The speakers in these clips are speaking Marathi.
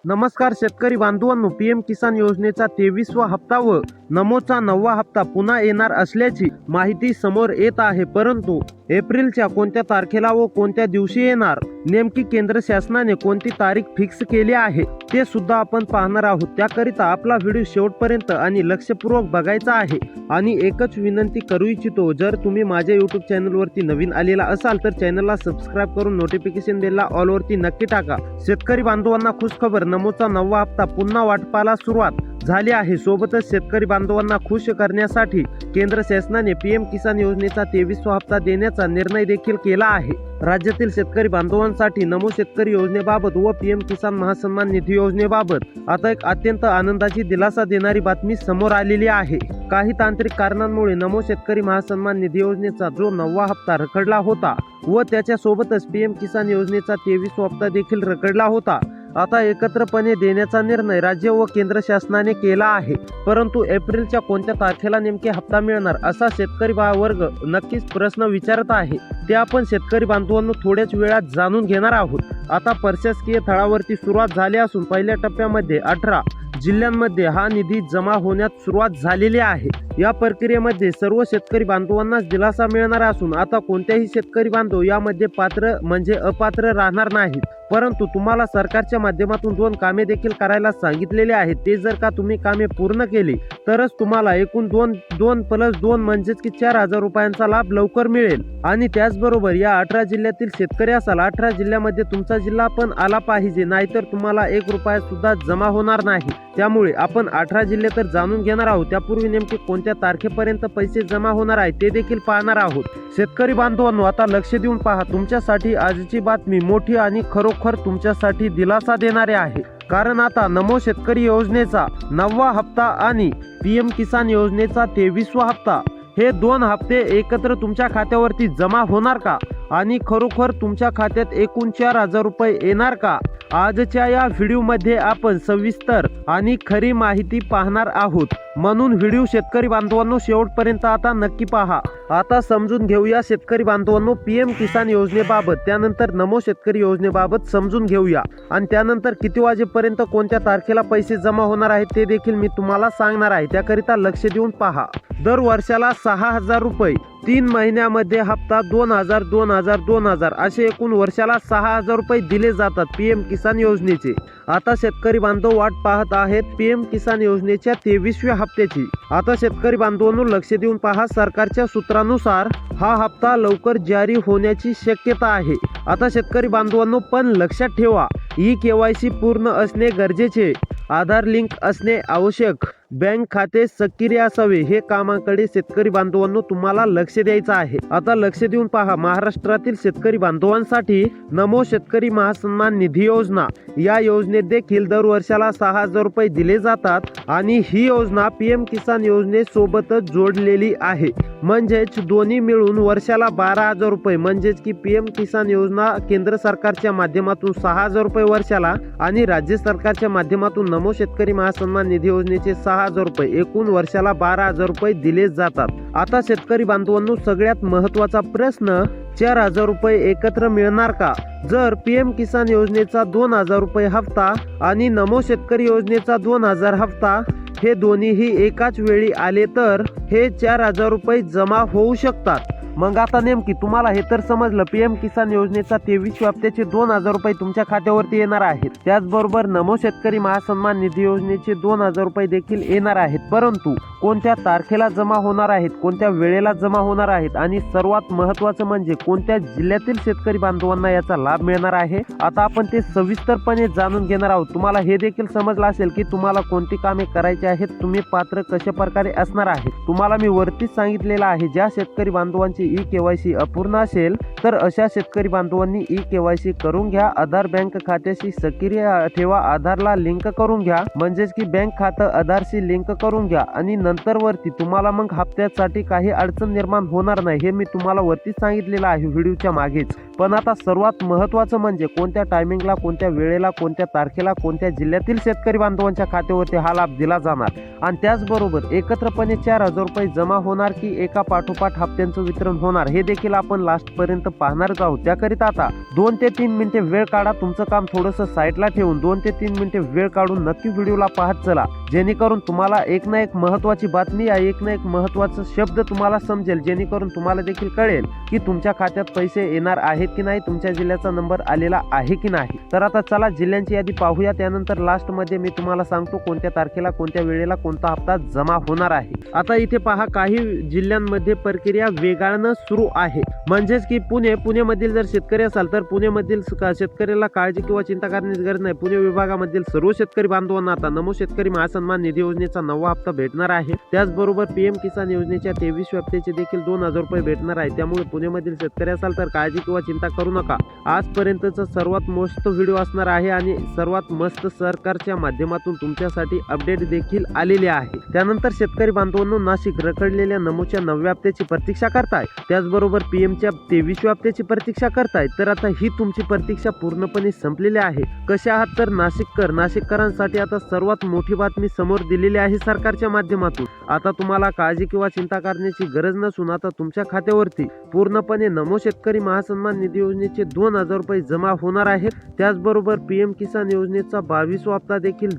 नमस्कार शेतकरी बांधवांनो, पीएम किसान योजनेचा 23वा हप्ता व नमोचा 9वा हप्ता पुन्हा येणार असल्याची माहिती समोर येत आहे. परंतु एप्रिलच्या कोणत्या तारखेला व कोणत्या दिवशी येणार, नेमकी केंद्र शासनाने कोणती तारीख फिक्स केली आहे ते सुद्धा आपण पाहणार आहोत. त्याकरिता आपला व्हिडिओ शेवटपर्यंत आणि लक्षपूर्वक बघायचा आहे. आणि एकच विनंती करू इच्छितो, जर तुम्ही माझ्या यूट्यूब चॅनलवरती नवीन आलेला असाल तर चॅनलला सबस्क्राईब करून नोटिफिकेशन बेलला ऑलवरती नक्की टाका. शेतकरी बांधवांना खुशखबर, नमोचा 9वा हप्ता पुन्हा वाटपाला सुरुवात झाली आहे. सोबतच शेतकरी बांधवांना खुश करण्यासाठी केंद्र शासनाने पीएम किसान योजनेचा 23वा हप्ता देण्याचा निर्णय देखील केला आहे. राज्यातील शेतकरी बांधवांसाठी नमो शेतकरी योजनेबाबत व पीएम किसान महासन्मान निधी योजनेबाबत आता एक अत्यंत आनंदाची दिलासा देणारी बातमी समोर आलेली आहे. काही तांत्रिक कारणांमुळे नमो शेतकरी महासन्मान निधी योजनेचा जो 9वा हप्ता रखडला होता व त्याच्यासोबतच पीएम किसान योजनेचा 23वा हप्ता देखील रखडला होता, आता एकत्रपणे देण्याचा निर्णय राज्य व केंद्र शासनाने केला आहे. परंतु एप्रिलच्या कोणत्या तारखेला नेमके हप्ता मिळणार असा शेतकरी वर्ग नक्कीच प्रश्न विचारत आहे. ते आपण शेतकरी बांधवांनो थोड्याच वेळात जाणून घेणार आहोत. आता प्रशासकीय तळावरती सुरुवात झाली असून पहिल्या टप्प्यामध्ये 18 जिल्ह्यांमध्ये हा निधी जमा होण्यास सुरुवात झालेली आहे. या प्रक्रियेमध्ये सर्व शेतकरी बांधवांनाच दिलासा मिळणार असून आता कोणत्याही शेतकरी बांधव यामध्ये पात्र म्हणजे अपात्र राहणार नाहीत. परंतु तुम्हाला सरकारच्या माध्यमातून 2 कामे देखील करायला सांगितलेले आहेत. ते जर का तुम्ही कामे पूर्ण केली तरच तुम्हाला एकूण 2+2 म्हणजेच की 4,000 रुपयांचा लाभ लवकर मिळेल. आणि त्याचबरोबर या 18 जिल्ह्यातील शेतकरी असाल, 18 जिल्ह्यामध्ये तुमचा जिल्हा पण आला पाहिजे, नाहीतर तुम्हाला 1 रुपया सुद्धा जमा होणार नाही. त्यामुळे आपण 18 जिल्हे तर जाणून घेणार आहोत. त्यापूर्वी नेमके कोणत्या तारखेपर्यंत पैसे जमा होणार आहेत ते देखील पाहणार आहोत. शेतकरी बांधवांनो आता लक्ष देऊन पहा. तुमच्यासाठी आजची बातमी मोठी आणि खरोखर तुमच्यासाठी दिलासा देणारी आहे. कारण आता नमो शेतकरी योजनेचा 9वा हप्ता आणि पीएम किसान योजनेचा 23वा हप्ता हे 2 हप्ते एकत्र तुमच्या खात्यावरती जमा होणार का आणि खरोखर तुमच्या खात्यात एकूण 4,000 रुपये येणार का, आजच्या या व्हिडिओमध्ये आपण सविस्तर आणि खरी माहिती पाहणार आहोत. म्हणून व्हिडिओ शेतकरी बांधवांनो शेवटपर्यंत आता नक्की पहा. आता समजून घेऊया शेतकरी बांधवांनो पीएम किसान योजनेबाबत, त्यानंतर नमो शेतकरी योजनेबाबत समजून घेऊया आणि त्यानंतर किती वाजेपर्यंत कोणत्या तारखेला पैसे जमा होणार आहेत ते देखील मी तुम्हाला सांगणार आहे. त्याकरिता लक्ष देऊन पहा. दर वर्षाला 6,000 रुपये, 3 महिन्यामध्ये हप्ता 2,000 2,000 2,000 असे एकूण वर्षाला 6,000 रुपये दिले जातात पीएम किसान योजनेचे. आता शेतकरी बांधव वाट पाहत आहेत पीएम किसान योजनेच्या 23व्या हप्त्याची. आता शेतकरी बांधवांनो लक्ष देऊन पहा. सरकारच्या सूत्रानुसार हा हप्ता लवकर जारी होण्याची शक्यता आहे. आता शेतकरी बांधवांनो पण लक्षात ठेवा, KYC पूर्ण असणे गरजेचे, आधार लिंक असणे आवश्यक, बँक खाते सक्रिय असावे, हे कामाकडे शेतकरी बांधवांनो तुम्हाला लक्ष द्यायचं आहे. आता लक्ष देऊन पहा. महाराष्ट्रातील शेतकरी बांधवांसाठी नमो शेतकरी महासन्मान निधी योजना, या योजनेत देखील दर वर्षाला 6,000 रुपये दिले जातात आणि ही योजना पीएम किसान योजनेसोबतच जोडलेली आहे. म्हणजेच दोन्ही मिळून वर्षाला 12,000 रुपये, म्हणजेच की पीएम किसान योजना केंद्र सरकारच्या माध्यमातून 6,000 रुपये वर्षाला आणि राज्य सरकारच्या माध्यमातून नमो शेतकरी महासन्मान निधी योजनेचे 6,000 रुपये, एकूण वर्षाला 12,000 रुपये दिले जातात. आता शेतकरी बांधवांनो सगळ्यात महत्त्वाचा प्रश्न, 4,000 रुपये एकत्र मिळणार का? जर पीएम किसान योजनेचा 2,000 रुपये हप्ता आणि नमो शेतकरी योजनेचा 2,000 हप्ता हे दोन्हीही एकाच वेळी आले तर हे 4,000 रुपये जमा होऊ शकतात. मग आता नेमकी तुम्हाला हे तर समजलं, पीएम किसान योजनेचा 23व्या हप्त्याचे 2,000 रुपये तुमच्या खात्यावरती येणार आहेत. त्याचबरोबर नमो शेतकरी महासन्मान निधी योजनेचे 2,000 रुपये देखील येणार आहेत. परंतु कोणत्या तारखेला जमा होणार आहेत, कोणत्या वेळेला जमा होणार आहेत आणि सर्वात महत्त्वाचं म्हणजे कोणत्या जिल्ह्यातील शेतकरी बांधवांना याचा लाभ मिळणार आहे, आता आपण ते सविस्तरपणे जाणून घेणार आहोत. तुम्हाला हे देखील समजलं असेल की तुम्हाला कोणती कामे करायची आहेत, तुम्ही पात्र कशा प्रकारे असणार आहे. तुम्हाला मी वरतीच सांगितलेलं आहे, ज्या शेतकरी बांधवांची KYC अपूर्ण असेल तर अशा शेतकरी बांधवांनी KYC करून घ्या. आधार बँक खात्याशी सक्रिय ठेवा, आधारला लिंक करून घ्या, म्हणजेच की बँक खातं आधारशी लिंक करून घ्या आणि नंतर वरती तुम्हाला मग हप्त्यासाठी काही अडचण निर्माण होणार नाही. हे मी तुम्हाला वरतीच सांगितलेलं आहे व्हिडिओच्या मागेच. पण आता सर्वात महत्त्वाचं म्हणजे कोणत्या टायमिंगला, कोणत्या वेळेला, कोणत्या तारखेला, कोणत्या जिल्ह्यातील शेतकरी बांधवांच्या खात्यावरती हा लाभ दिला जाणार आणि त्याचबरोबर एकत्रपणे 4,000 रुपये जमा होणार की एका पाठोपाठ हप्त्यांचं वितरण होणार हे देखील आपण लास्टपर्यंत पाहणारच आहोत। त्याकरिता आता 2 ते 3 मिनिटे वेळ काढा, तुमचं काम थोडंसं साईडला ठेवून 2 ते 3 मिनिटे वेळ काढून नक्की व्हिडिओला पाहत चला, जेणेकरून तुम्हाला एक ना एक महत्त्वाची बातमी या एक ना एक महत्त्वाचा शब्द तुम्हाला समजेल, जेणेकरून तुम्हाला देखील कळेल की तुमच्या खात्यात पैसे येणार आहेत की नाही, तुमच्या जिल्ह्याचा नंबर आलेला आहे की नाही। तर आता चला जिल्ह्यांची यादी पाहूया, त्यानंतर लास्टमध्ये मी तुम्हाला सांगतो कोणत्या तारखेला, कोणत्या वेळेला कोणता हप्ता जमा होणार आहे। आता इथे पहा, काही जिल्ह्यांमध्ये प्रक्रिया वेगानं सुरू आहे, म्हणजेच की पुणेमधील जर शेतकरी असाल तर पुणेमधील शेतकऱ्याला काळजी किंवा चिंता करण्याची गरज नाही। पुणे विभागामधील सर्व शेतकरी बांधवांना आता नमो शेतकरी महासन्मान निधी योजनेचा 9वा हप्ता भेटणार आहे। त्याचबरोबर पीएम किसान योजनेच्या 23व्या हप्त्याचे देखील 2,000 रुपये भेटणार आहे। त्यामुळे पुणेमधील शेतकरी असाल तर काळजी किंवा चिंता करू नका। आजपर्यंतचा सर्वात मस्त व्हिडिओ असणार आहे आणि सर्वात मस्त सरकारच्या माध्यमातून तुमच्यासाठी अपडेट देखील आलेले आहे। त्यानंतर शेतकरी बांधवांनो, नाशिक रखडलेल्या नमोच्या 9व्या हप्त्याची प्रतीक्षा करताय, त्याचबरोबर पीएमच्या 23व्या हप्त्याची प्रतीक्षा करताय, तर आता ही तुमची प्रतीक्षा पूर्णपणे संपलेली आहे। कशा आहात तर नाशिककरांसाठी आता सर्वात मोठी बातमी समोर दिलेली आहे सरकारच्या माध्यमातून। आता तुम्हाला काळजी किंवा चिंता करण्याची गरज नसून आता तुमच्या खात्यावरती पूर्णपणे नमो शेतकरी महासन्मान निधी योजनेचे 2,000 रुपये जमा होणार आहेत। त्याचबरोबर पीएम किसान योजनेचा 22वा हप्ता देखील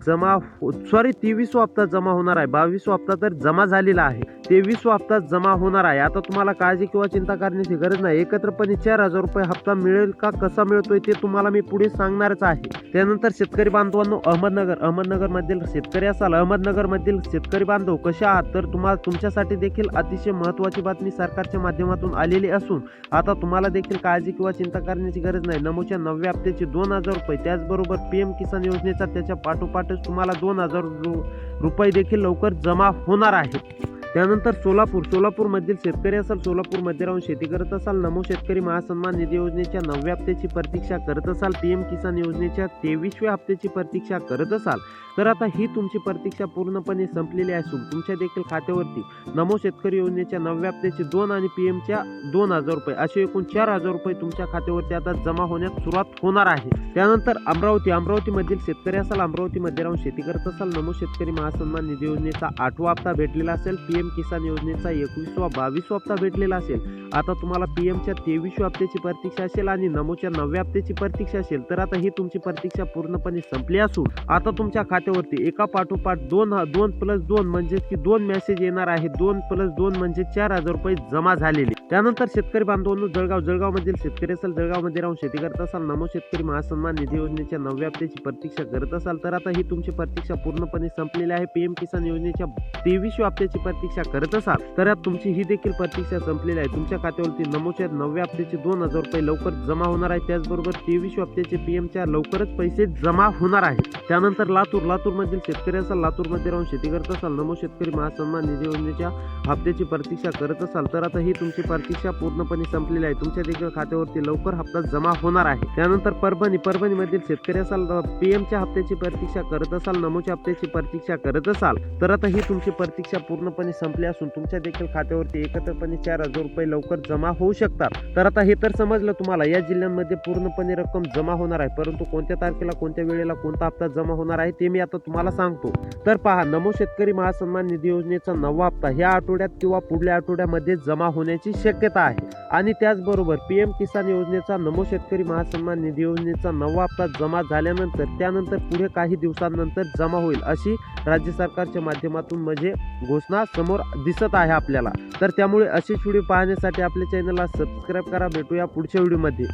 23वा हप्ता जमा होणार आहे। 22वा हप्ता तर जमा झालेला आहे, 23वा हप्ता जमा होणार आहे। आता तुम्हाला काळजी किंवा चिंता करण्याची गरज नाही। एकत्रपणे 4,000 रुपये हप्ता मिळेल का, कसा मिळतोय ते तुम्हाला मी पुढे सांगणारच आहे। त्यानंतर शेतकरी बांधवांनो, अहमदनगर मधील शेतकरी असाल, अहमदनगर मधील शेतकरी बांधव कशा आहात तर तुमच्यासाठी देखील अतिशय महत्त्वाची बातमी सरकारच्या माध्यमातून आलेली असून आता तुम्हाला देखील काळजी किंवा चिंता करण्याची गरज नाही। नमोच्या 9व्या हप्त्याचे 2,000 रुपये, त्याचबरोबर पीएम किसान योजनेचा त्याच्या पाठोपाठच तुम्हाला 2,000 रुपये देखील लवकर जमा होणार आहेत। त्यानंतर सोलापूर मधील शेतकरी असाल, सोलापूरमध्ये राहून शेती करत असाल, नमो शेतकरी महासन्मान निधी योजनेच्या 9व्या हप्त्याची प्रतीक्षा करत असाल, पीएम किसान योजनेच्या 23व्या हप्त्याची प्रतीक्षा करत असाल, तर आता ही तुमची प्रतीक्षा पूर्णपणे संपलेली असून तुमच्या देखील खात्यावरती नमो शेतकरी योजनेच्या 9व्या हप्त्याचे 2 आणि पीएमच्या 2,000 रुपये असे एकूण 4,000 रुपये तुमच्या खात्यावरती आता जमा होण्यास सुरुवात होणार आहे। त्यानंतर अमरावतीमधील शेतकरी असाल, अमरावतीमध्ये राहून शेती करत असाल, नमो शेतकरी महासन्मान निधी योजनेचा 8वा हप्ता भेटलेला असेल, पीएम किसान योजनेचा 21वा 22वा हप्ता भेटलेला असेल। आता तुम्हाला पीएमच्या 23व्या हप्त्याची प्रतीक्षा असेल आणि नमोच्या 9व्या हप्त्याची प्रतीक्षा असेल, तर आता ही तुमची प्रतीक्षा पूर्णपणे संपली असून आता तुमच्या खात्यावरती एका पाठोपाठ 2+2 म्हणजे की 2 मेसेज येणार आहे। 2+2 म्हणजे 4,000 रुपये जमा झालेले। त्यानंतर शेतकरी बांधवांनो, जळगाव मधील शेतकरी असाल, जळगावमध्ये राहून शेती करत असाल, नमो शेतकरी महासन्मान निधी योजनेच्या 9व्या हप्त्याची प्रतीक्षा करत असाल, तर आता ही तुमची प्रतीक्षा पूर्णपणे संपलेली आहे। पीएम किसान योजनेच्या 23व्या हप्त्याची प्रतीक्षा करत असाल, तर आता तुमची ही देखील प्रतीक्षा संपलेली आहे। तुमच्या खात्यावरती नमोच्या 9व्या हप्त्याचे 2,000 रुपये लवकर जमा होणार आहे। त्याचबरोबर 23व्या हप्त्याचे पीएमच्या लवकरच पैसे जमा होणार आहेत। त्यानंतर लातूरमधील शेतकरी असाल, लातूरमध्ये राहून शेती करत असाल, नमो शेतकरी महासन्मान निधी योजनेच्या हप्त्याची प्रतीक्षा करत असाल, तर आता ही तुमची प्रतीक्षा पूर्णपणे संपलेली आहे। तुमच्या देखील खात्यावरती लवकर हप्ता जमा होणार आहे। त्यानंतर परभणीमधील शेतकरी असाल, पीएमच्या हप्त्याची प्रतीक्षा करत असाल, नमोच्या हप्त्याची प्रतीक्षा करत असाल, तर आता ही तुमची प्रतीक्षा पूर्णपणे संपली असून तुमच्या देखील खात्यावरती एकत्रपणे 4,000 रुपये लवकर जमा होऊ शकतात। तर आता हे तर समजलं तुम्हाला, या जिल्ह्यांमध्ये पूर्णपणे रक्कम जमा होणार आहे, परंतु कोणत्या तारखेला, कोणत्या वेळेला कोणता हप्ता जमा होणार आहे ते मी आता तुम्हाला सांगतो। तर पहा, नमो शेतकरी महासन्मान निधी योजनेचा 9वा हप्ता ह्या आठवड्यात किंवा पुढल्या आठवड्यामध्ये जमा होण्याची शक्यता आहे आणि त्याचबरोबर पीएम किसान योजनेचा, नमो शेतकरी महासन्मान निधी योजनेचा 9वा हप्ता जमा झाल्यानंतर त्यानंतर पुढे काही दिवसांनंतर जमा होईल अशी राज्य सरकारच्या माध्यमातून म्हणजे घोषणा समोर दिसत आहे आपल्याला। तर त्यामुळे अशीच व्हिडिओ पाहण्यासाठी आपल्या चॅनलला सबस्क्राईब करा। भेटूया पुढच्या व्हिडिओमध्ये।